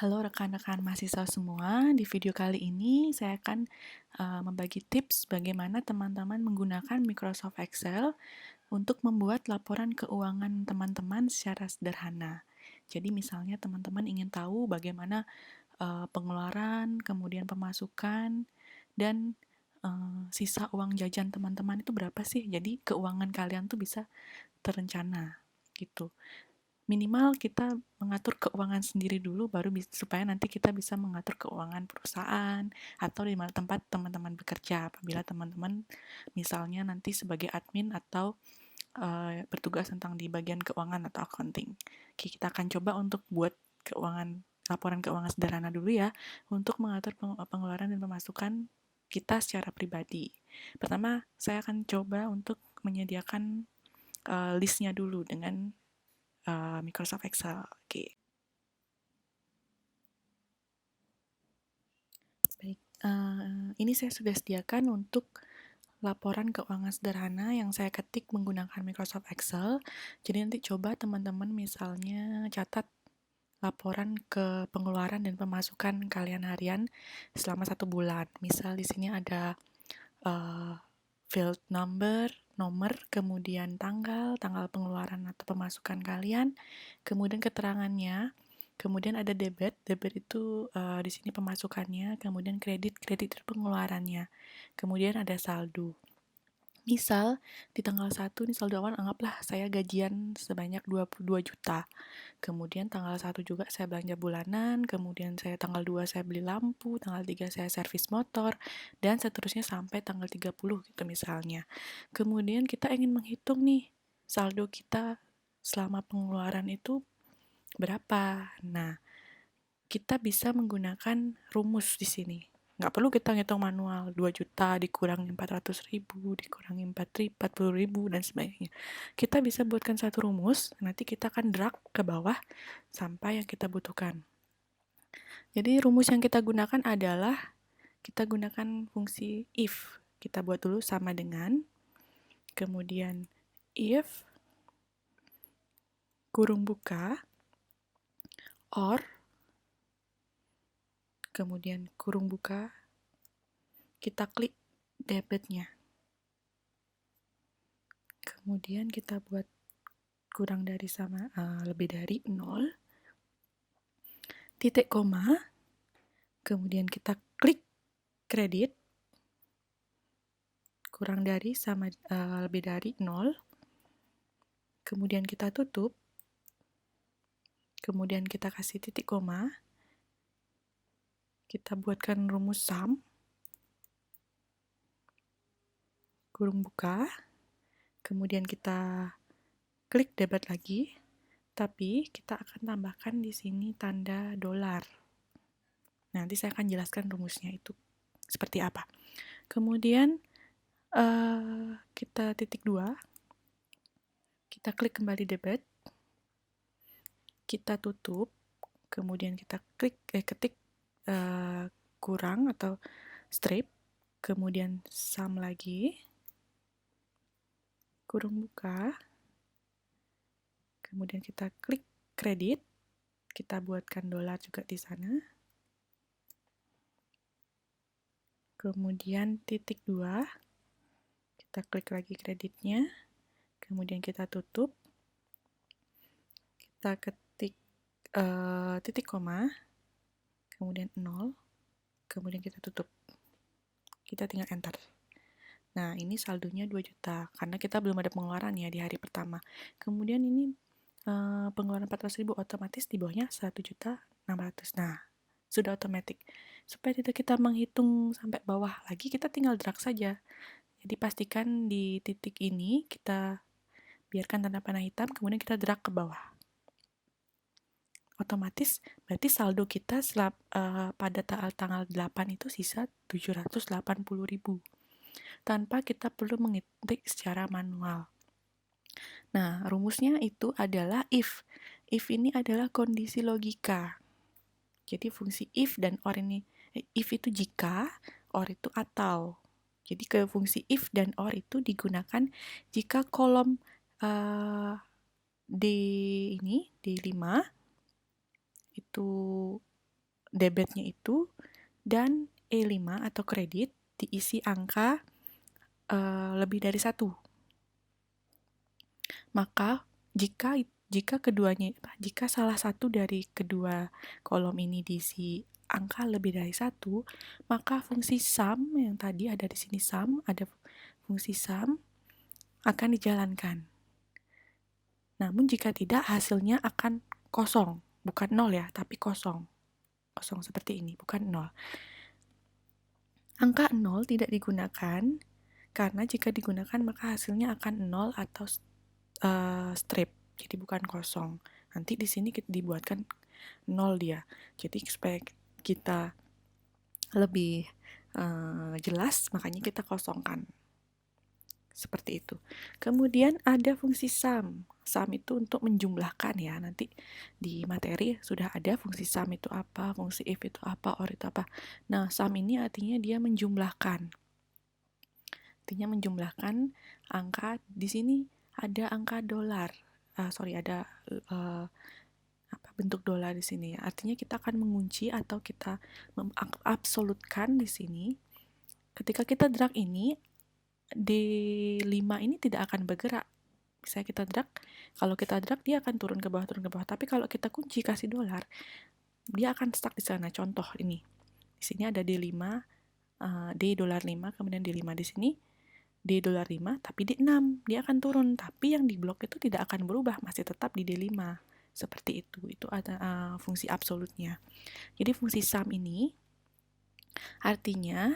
Halo rekan-rekan mahasiswa semua, di video kali ini saya akan membagi tips bagaimana teman-teman menggunakan Microsoft Excel untuk membuat laporan keuangan teman-teman secara sederhana. Jadi misalnya teman-teman ingin tahu bagaimana pengeluaran, kemudian pemasukan, dan sisa uang jajan teman-teman itu berapa sih? Jadi keuangan kalian tuh bisa terencana gitu. Minimal kita mengatur keuangan sendiri dulu baru supaya nanti kita bisa mengatur keuangan perusahaan atau di mana tempat teman-teman bekerja apabila teman-teman misalnya nanti sebagai admin atau bertugas tentang di bagian keuangan atau accounting. Oke, kita akan coba untuk buat laporan keuangan sederhana dulu ya untuk mengatur pengeluaran dan pemasukan kita secara pribadi. Pertama, saya akan coba untuk menyediakan listnya dulu dengan Microsoft Excel. Oke. Baik, ini saya sudah sediakan untuk laporan keuangan sederhana yang saya ketik menggunakan Microsoft Excel. Jadi nanti coba teman-teman misalnya catat laporan ke pengeluaran dan pemasukan kalian harian selama 1 bulan. Misal di sini ada field nomor, kemudian tanggal pengeluaran atau pemasukan kalian, kemudian keterangannya, kemudian ada debit itu di sini pemasukannya, kemudian kredit itu pengeluarannya, kemudian ada saldo. Misal di tanggal 1 nih saldo awan anggaplah saya gajian sebanyak 22 juta. Kemudian tanggal 1 juga saya belanja bulanan, kemudian tanggal 2 saya beli lampu, tanggal 3 saya servis motor, dan seterusnya sampai tanggal 30 gitu misalnya. Kemudian kita ingin menghitung nih saldo kita selama pengeluaran itu berapa. Nah, kita bisa menggunakan rumus di sini. Nggak perlu kita ngitung manual, 2 juta dikurangi 400 ribu, dikurangi 40 ribu, dan sebagainya. Kita bisa buatkan satu rumus, nanti kita akan drag ke bawah sampai yang kita butuhkan. Jadi rumus yang kita gunakan adalah, kita gunakan fungsi if. Kita buat dulu sama dengan, kemudian if, kurung buka, or, kemudian kurung buka, kita klik debitnya. Kemudian kita buat kurang dari sama lebih dari 0, titik koma, kemudian kita klik kredit, kurang dari sama lebih dari 0, kemudian kita tutup, kemudian kita kasih titik koma, kita buatkan rumus sum, kurung buka, kemudian kita klik debit lagi, tapi kita akan tambahkan di sini tanda dolar. Nanti saya akan jelaskan rumusnya itu seperti apa. Kemudian kita titik 2, kita klik kembali debit, kita tutup, kemudian kita ketik kurang atau strip, kemudian sum lagi, kurung buka, kemudian kita klik kredit, kita buatkan dolar juga di sana, kemudian titik 2, kita klik lagi kreditnya, kemudian kita tutup, kita ketik titik koma, kemudian 0, kemudian kita tutup, kita tinggal enter. Nah, ini saldonya 2 juta, karena kita belum ada pengeluaran ya di hari pertama. Kemudian ini pengeluaran 400.000 otomatis di bawahnya 1.600.000. Nah, sudah otomatis. Supaya tidak kita menghitung sampai bawah lagi, kita tinggal drag saja. Jadi pastikan di titik ini kita biarkan tanda panah hitam, kemudian kita drag ke bawah. Otomatis berarti saldo kita pada tanggal 8 itu sisa 780.000. Tanpa kita perlu mengetik secara manual. Nah, rumusnya itu adalah if. If ini adalah kondisi logika. Jadi fungsi if dan or ini, if itu jika, or itu atau. Jadi ke fungsi if dan or itu digunakan jika kolom D5 itu debitnya itu, dan E5 atau kredit diisi angka lebih dari 1. Maka jika salah satu dari kedua kolom ini diisi angka lebih dari 1, maka fungsi sum yang tadi ada di sini ada fungsi sum akan dijalankan. Namun jika tidak, hasilnya akan kosong, bukan 0 ya, tapi kosong. Kosong seperti ini, bukan 0. Angka 0 tidak digunakan karena jika digunakan maka hasilnya akan 0 atau strip, jadi bukan kosong. Nanti di sini dibuatkan 0 dia. Jadi supaya kita lebih jelas, makanya kita kosongkan. Seperti itu. Kemudian ada fungsi sum. Sum itu untuk menjumlahkan ya. Nanti di materi sudah ada fungsi sum itu apa, fungsi if itu apa, or itu apa. Nah, sum ini artinya dia menjumlahkan. Artinya menjumlahkan angka. Di sini ada angka dolar. Ada bentuk dolar di sini. Artinya kita akan mengunci atau kita absolutkan di sini. Ketika kita drag ini, D5 ini tidak akan bergerak. Misalnya kita drag, kalau kita drag dia akan turun ke bawah. Tapi kalau kita kunci kasih dolar, dia akan stuck di sana. Contoh ini. Di sini ada D5, D dolar 5, kemudian D5 di sini, D dolar 5, tapi D6. Dia akan turun, tapi yang di blok itu tidak akan berubah, masih tetap di D5. Seperti itu. Itu ada fungsi absolutnya. Jadi fungsi sum ini artinya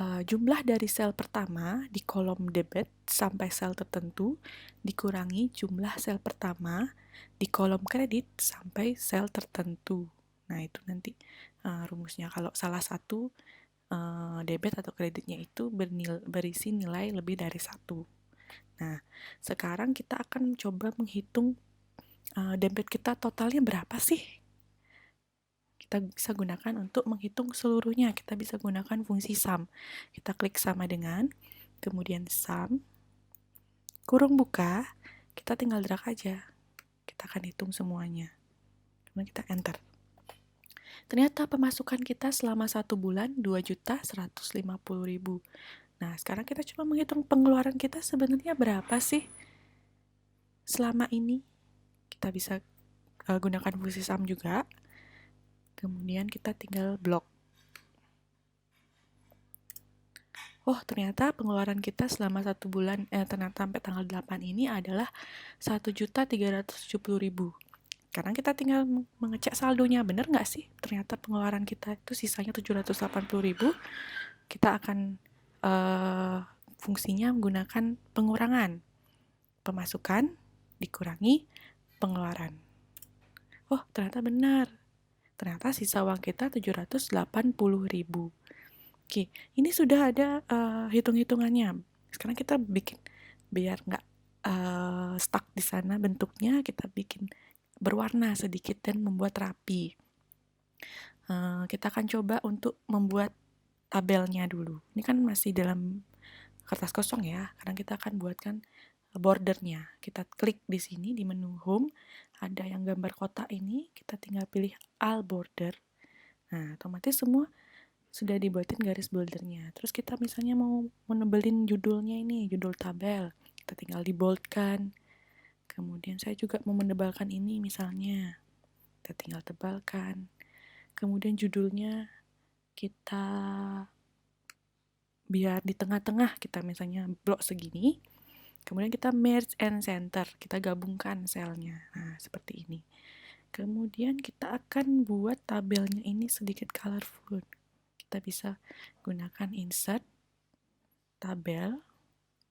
jumlah dari sel pertama di kolom debit sampai sel tertentu dikurangi jumlah sel pertama di kolom kredit sampai sel tertentu. Nah, itu nanti rumusnya. Kalau salah satu debit atau kreditnya itu berisi nilai lebih dari 1. Nah, sekarang kita akan coba menghitung debit kita totalnya berapa sih? Kita bisa gunakan untuk menghitung seluruhnya. Kita bisa gunakan fungsi sum. Kita klik sama dengan, kemudian sum, kurung buka, kita tinggal drag aja. Kita akan hitung semuanya. Kemudian kita enter. Ternyata pemasukan kita selama 1 bulan 2.150.000. Nah, sekarang kita coba menghitung pengeluaran kita sebenarnya berapa sih selama ini. Kita bisa gunakan fungsi sum juga. Kemudian kita tinggal blok. Oh, ternyata pengeluaran kita selama 1 bulan, ternyata sampai tanggal 8 ini adalah 1.370.000. Sekarang kita tinggal mengecek saldonya, bener nggak sih? Ternyata pengeluaran kita itu sisanya 780.000. Kita akan fungsinya menggunakan pengurangan. Pemasukan dikurangi pengeluaran. Oh, ternyata benar. Ternyata sisa uang kita 780.000. Oke, ini sudah ada hitung-hitungannya. Sekarang kita bikin biar nggak stuck di sana bentuknya, kita bikin berwarna sedikit dan membuat rapi. Kita akan coba untuk membuat tabelnya dulu. Ini kan masih dalam kertas kosong ya, karena kita akan buatkan bordernya. Kita klik di sini di menu home, ada yang gambar kotak ini, kita tinggal pilih all border. Nah, otomatis semua sudah dibuatin garis bordernya. Terus kita misalnya mau menebelin judulnya ini, judul tabel, kita tinggal diboldkan. Kemudian saya juga mau menebalkan ini misalnya, kita tinggal tebalkan. Kemudian judulnya kita biar di tengah-tengah, kita misalnya blok segini. Kemudian kita merge and center, kita gabungkan selnya. Nah, seperti ini. Kemudian kita akan buat tabelnya ini sedikit colorful. Kita bisa gunakan insert, tabel,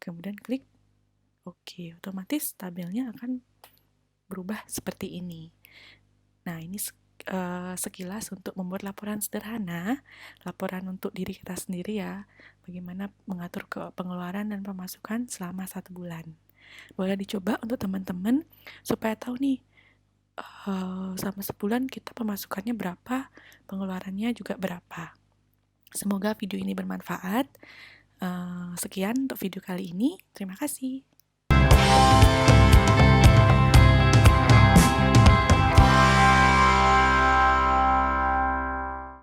kemudian klik OK. Otomatis tabelnya akan berubah seperti ini. Nah, ini sekilas untuk membuat laporan sederhana, laporan untuk diri kita sendiri ya, bagaimana mengatur pengeluaran dan pemasukan selama 1 bulan. Boleh dicoba untuk teman-teman supaya tahu nih, selama sebulan kita pemasukannya berapa, pengeluarannya juga berapa. Semoga video ini bermanfaat. Sekian untuk video kali ini. Terima kasih.